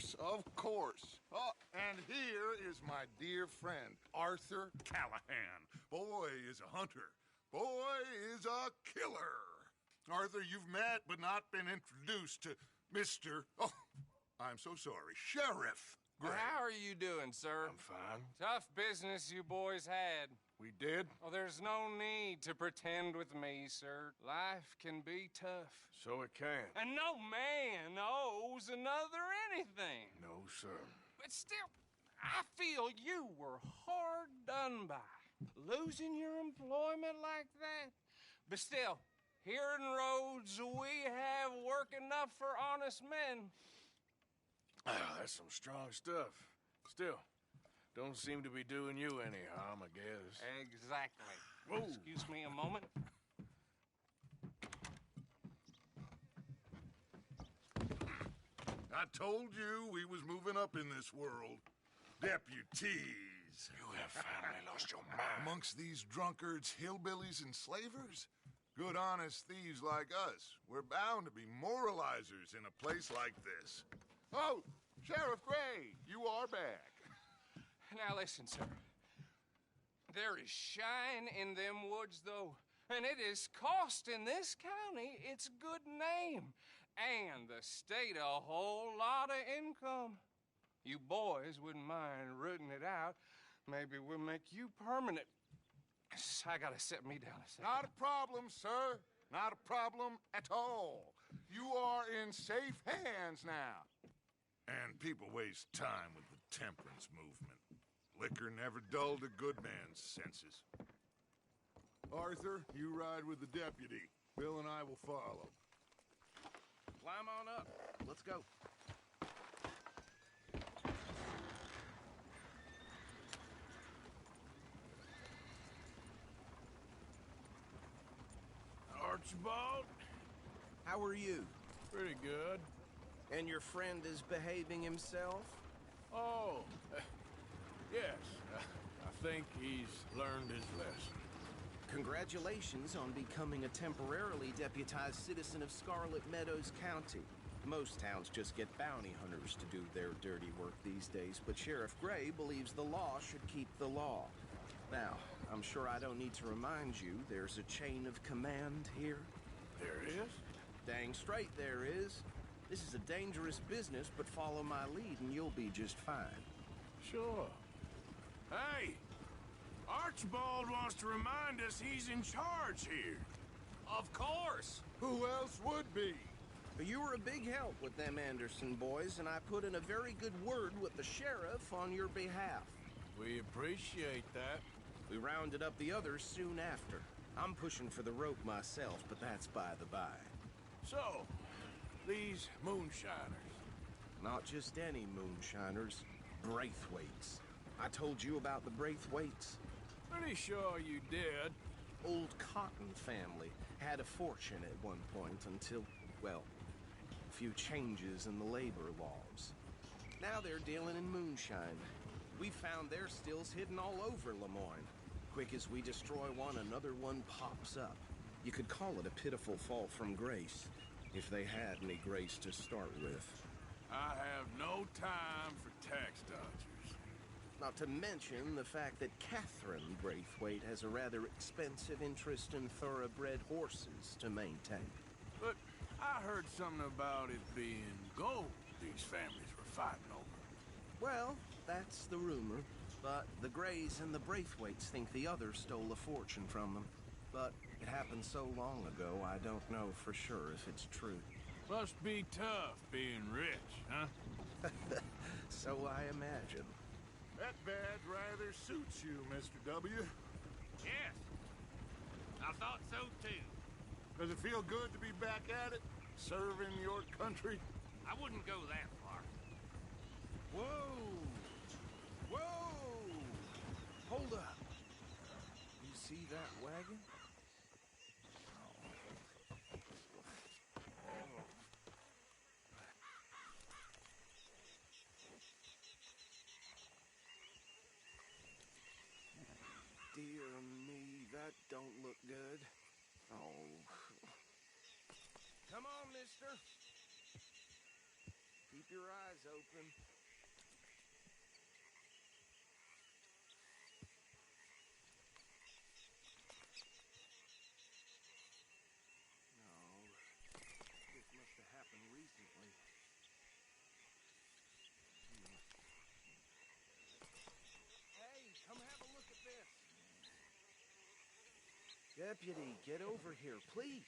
course, of course. Oh, and here is my dear friend, Arthur Callahan. Boy is a hunter. Boy is a killer. Arthur, you've met but not been introduced to Mr. Oh, I'm so sorry, Sheriff Gray. How are you doing, sir? I'm fine. Tough business you boys had. We did? Oh, there's no need to pretend with me, sir. Life can be tough. So it can. And no man owes another anything. No, sir. But still, I feel you were hard done by. Losing your employment like that. But still, here in Rhodes, we have work enough for honest men. Ah, that's some strong stuff. Still, don't seem to be doing you any harm, I guess. Exactly. Whoa. Excuse me a moment. I told you we was moving up in this world. Deputies. You have finally lost your mind. Amongst these drunkards, hillbillies, and slavers? Good honest thieves like us. We're bound to be moralizers in a place like this. Oh, Sheriff Gray, you are back. Now listen, sir. There is shine in them woods, though, and it is costing this county its good name and the state a whole lot of income. You boys wouldn't mind rooting it out. Maybe we'll make you permanent. I gotta set me down a second. Not a problem, sir. Not a problem at all. You are in safe hands now. And people waste time with the temperance movement. Liquor never dulled a good man's senses. Arthur, you ride with the deputy. Bill and I will follow. Climb on up. Let's go. Archibald? How are you? Pretty good. And your friend is behaving himself? Oh, yes. I think he's learned his lesson. Congratulations on becoming a temporarily deputized citizen of Scarlet Meadows County. Most towns just get bounty hunters to do their dirty work these days, but Sheriff Gray believes the law should keep the law. Now, I'm sure I don't need to remind you there's a chain of command here. There is? Dang straight there is. This is a dangerous business, but follow my lead and you'll be just fine. Sure. Hey! Archibald wants to remind us he's in charge here. Of course. Who else would be? You were a big help with them Anderson boys, and I put in a very good word with the sheriff on your behalf. We appreciate that. We rounded up the others soon after. I'm pushing for the rope myself, but that's by the by. So, these moonshiners. Not just any moonshiners, Braithwaites. I told you about the Braithwaites. Pretty sure you did. Old Cotton family had a fortune at one point until, well, a few changes in the labor laws. Now they're dealing in moonshine. We found their stills hidden all over Lemoyne. Quick as we destroy one, another one pops up. You could call it a pitiful fall from grace, if they had any grace to start with. I have no time for tax dodgers. Not to mention the fact that Catherine Braithwaite has a rather expensive interest in thoroughbred horses to maintain. But I heard something about it being gold these families were fighting over. Well, that's the rumor. But the Grays and the Braithwaites think the others stole a fortune from them. But it happened so long ago, I don't know for sure if it's true. Must be tough being rich, huh? So I imagine. That badge rather suits you, Mr. W. Yes. I thought so, too. Does it feel good to be back at it? Serving your country? I wouldn't go that far. Whoa! Whoa! Hold up. You see that wagon? Dear me, that don't look good. Oh. Come on, mister. Keep your eyes open. No, this must have happened recently. Hey, come have a look at this. Deputy, get over here, please.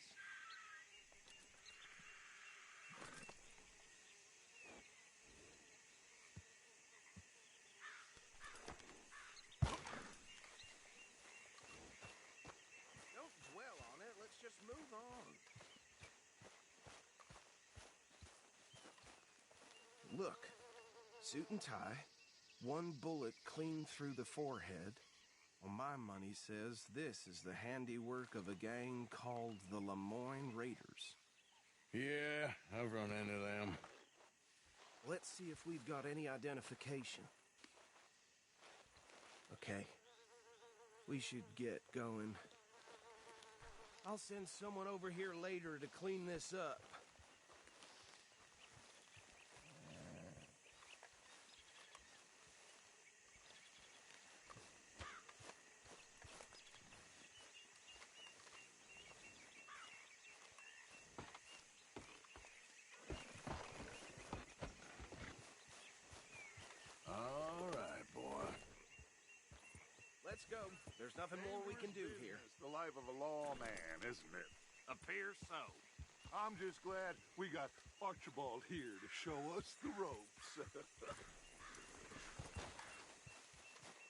Don't dwell on it. Let's just move on. Look, suit and tie, one bullet clean through the forehead. Well, my money says this is the handiwork of a gang called the Lemoyne Raiders. Yeah, I've run into them. Let's see if we've got any identification. Okay. We should get going. I'll send someone over here later to clean this up. All right, boy. Let's go. There's nothing more we can do here. It's the life of a lawman, isn't it? Appears so. I'm just glad we got Archibald here to show us the ropes.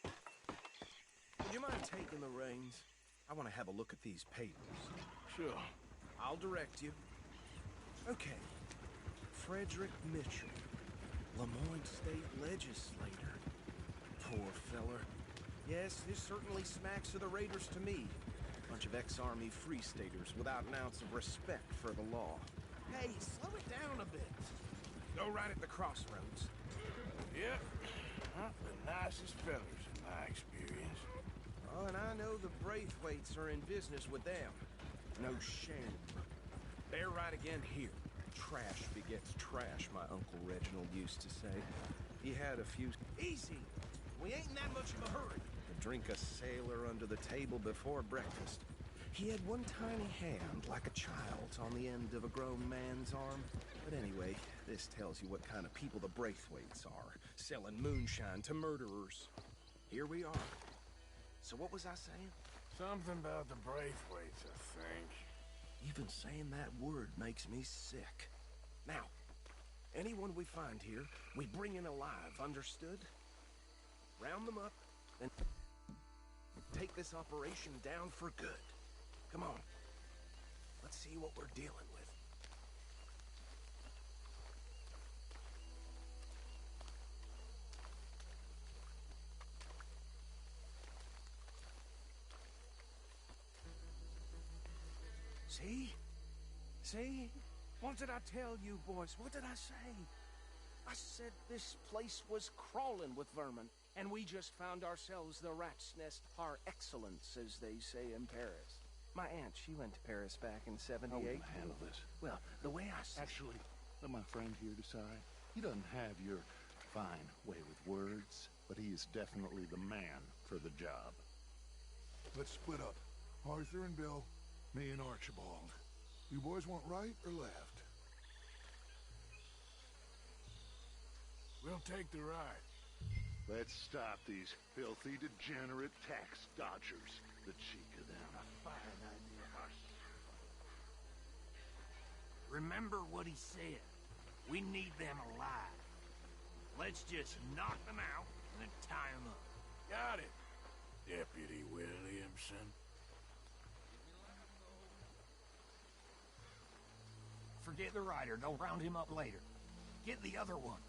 Would you mind taking the reins? I want to have a look at these papers. Sure. I'll direct you. Okay. Frederick Mitchell, Lemoyne State Legislator. Poor feller. Yes, this certainly smacks of the Raiders to me. Bunch of ex-Army Free Staters without an ounce of respect for the law. Hey, slow it down a bit. Go right at the crossroads. Yep. Not the nicest fellers in my experience. Oh, and I know the Braithwaites are in business with them. No shame. They're right again here. Trash begets trash, my Uncle Reginald used to say. He had a few... Easy! We ain't in that much of a hurry. To drink a sailor under the table before breakfast. He had one tiny hand, like a child's, on the end of a grown man's arm. But anyway, this tells you what kind of people the Braithwaites are. Selling moonshine to murderers. Here we are. So what was I saying? Something about the Braithwaites, I think. Even saying that word makes me sick. Now, anyone we find here, we bring in alive, understood? Round them up, and take this operation down for good. Come on. Let's see what we're dealing with. See? See? What did I tell you, boys? What did I say? I said this place was crawling with vermin, and we just found ourselves the rat's nest par excellence, as they say in Paris. My aunt, she went to Paris back in '78. How will you handle this? Well, the way I see... Actually, let my friend here decide. He doesn't have your fine way with words, but he is definitely the man for the job. Let's split up. Arthur and Bill, me and Archibald. You boys want right or left? We'll take the ride. Let's stop these filthy, degenerate tax dodgers. The cheek of them. A fine idea. Remember what he said. We need them alive. Let's just knock them out and then tie them up. Got it, Deputy Williamson. Forget the rider. They'll round him up later. Get the other one.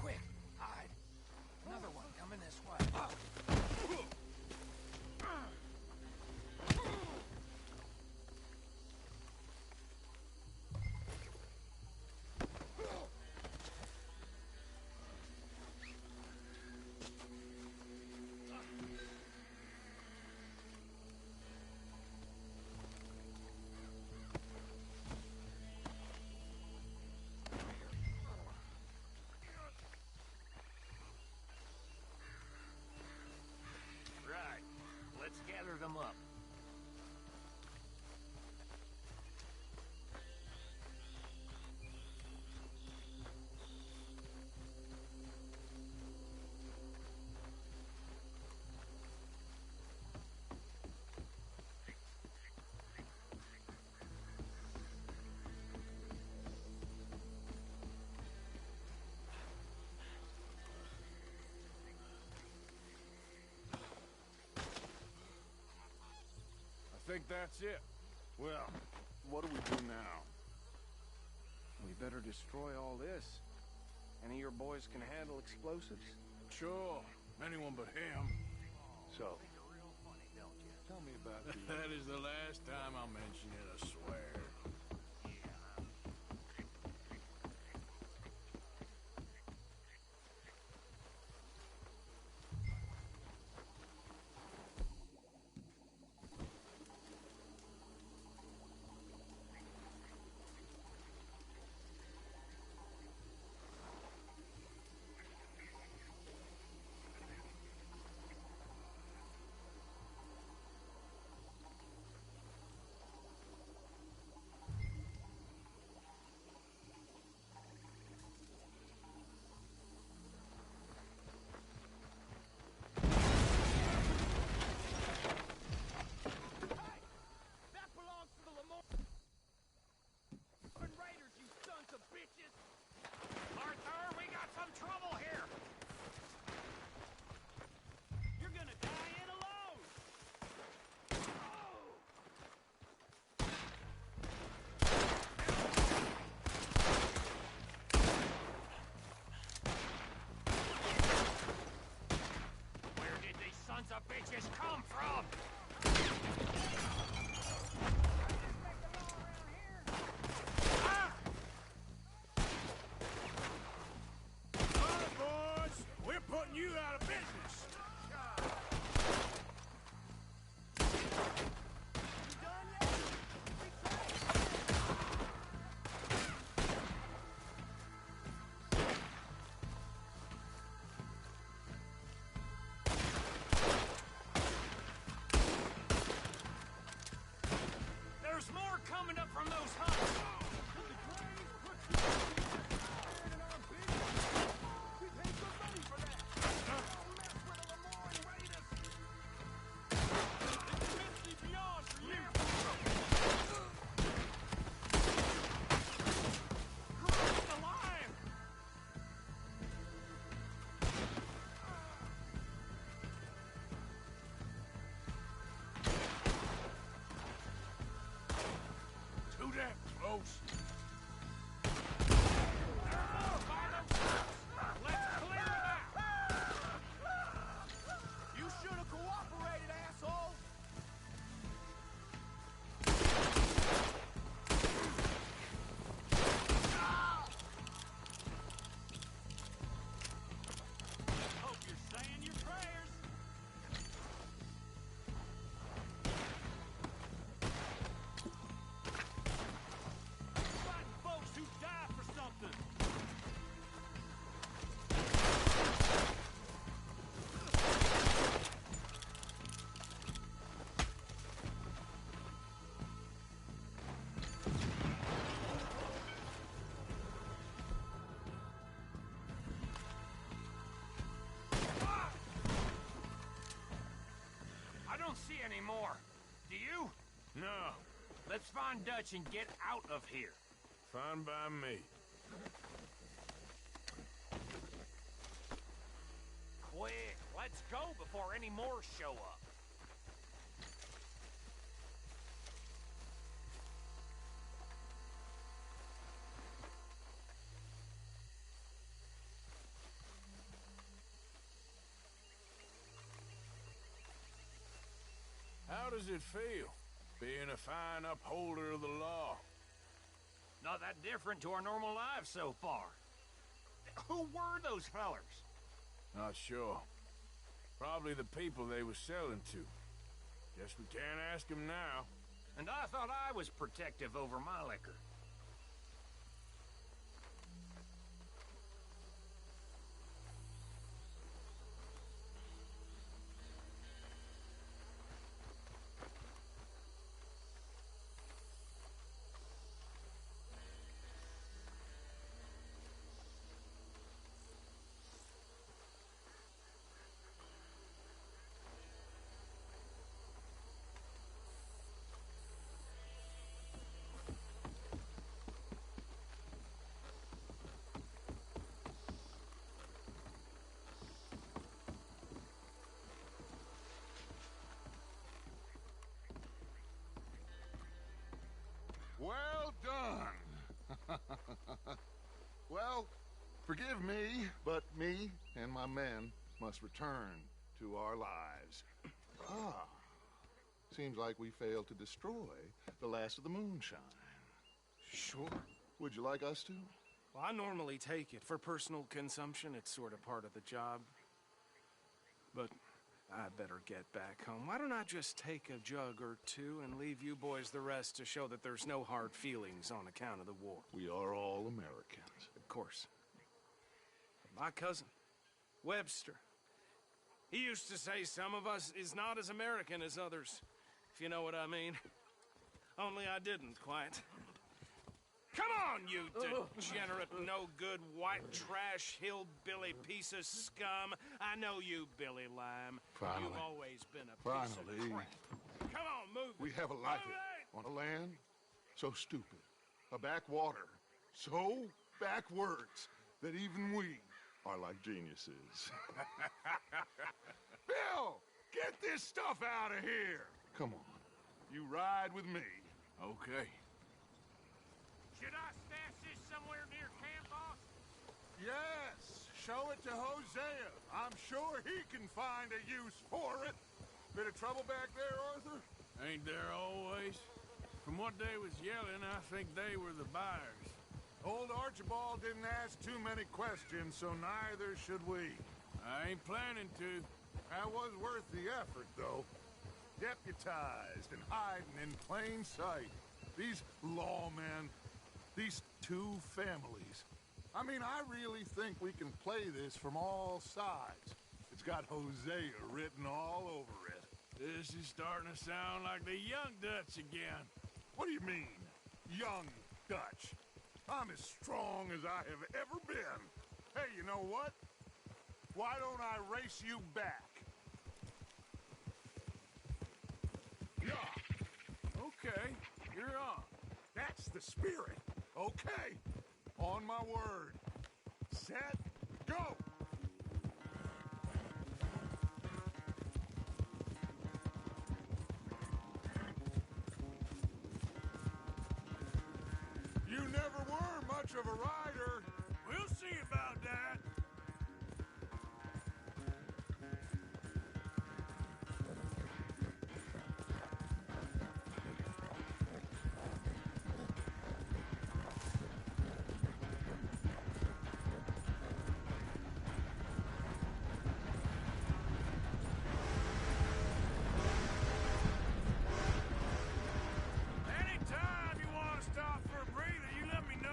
Quick, hide. Another one coming this way. think that's it. Well, what do we do now? We better destroy all this. Any of your boys can handle explosives? Sure, anyone but him. So, tell me about the... That is the last time I'll mention it, I swear. Bitches come from? All right, boys, we're putting you out of business. There's more coming up from those huts. Too damn close. Let's clear it out. You should have cooperated, asshole. Hope you're saying your prayers. Fighting folks who die for something. I don't see any more. Do you? No, Let's find Dutch and get out of here. fine by me. Quick, let's go before any more show up. How does it feel, being a fine upholder of the law? Not that different to our normal lives so far. Who were those fellers? Not sure. Probably the people they were selling to. Guess we can't ask them now. And I thought I was protective over my liquor. Well, forgive me, but me and my men must return to our lives. Ah, seems like we failed to destroy the last of the moonshine. Sure. Would you like us to? Well, I normally take it. For personal consumption, it's sort of part of the job. But I better get back home. Why don't I just take a jug or two and leave you boys the rest to show that there's no hard feelings on account of the war? We are all Americans. Of course. My cousin, Webster, he used to say some of us is not as American as others, if you know what I mean. Only I didn't quite. Come on, you degenerate, no-good, white trash, hillbilly piece of scum. I know you, Billy Lime. Finally. You've always been a piece of crap. Come on, move We it. have a life Move it! on a land so stupid, a backwater so backwards that even we are like geniuses. Bill, get this stuff out of here. Come on. You ride with me. Okay. Should I stash this somewhere near camp, boss? Yes, show it to Hosea. I'm sure he can find a use for it. Bit of trouble back there, Arthur? Ain't there always? From what they was yelling, I think they were the buyers. Old Archibald didn't ask too many questions, so neither should we. I ain't planning to. That was worth the effort, though. Deputized and hiding in plain sight. These lawmen, these two families. I mean, I really think we can play this from all sides. It's got Hosea written all over it. This is starting to sound like the Young Dutch again. What do you mean, young Dutch? I'm as strong as I have ever been. Hey, you know what? Why don't I race you back? Yeah. Okay, you're on. That's the spirit. Okay. On my word. Set. Go! You never were much of a rider. We'll see about that. Anytime you want to stop for a breather, you let me know.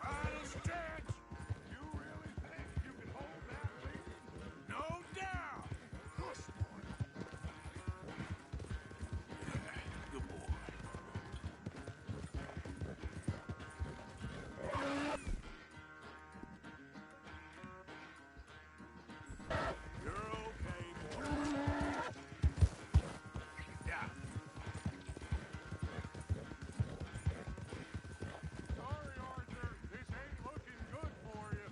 Final stretch. You really think you can hold that lead? No doubt. Push, boy. Good boy. You're okay, boy. Yeah. Sorry, Arthur. This ain't looking good for you.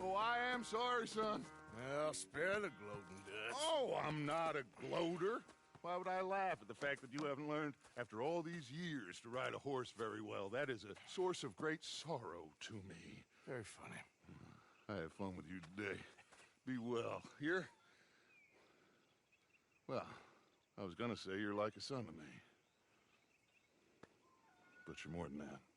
Oh, I am sorry, son. Well, spare the gloating, Dutch. Oh, I'm not a gloater. Why would I laugh at the fact that you haven't learned, after all these years, to ride a horse very well? That is a source of great sorrow to me. Very funny. I had fun with you today. Be well. Here? Well, I was gonna say you're like a son to me. But you're more than that.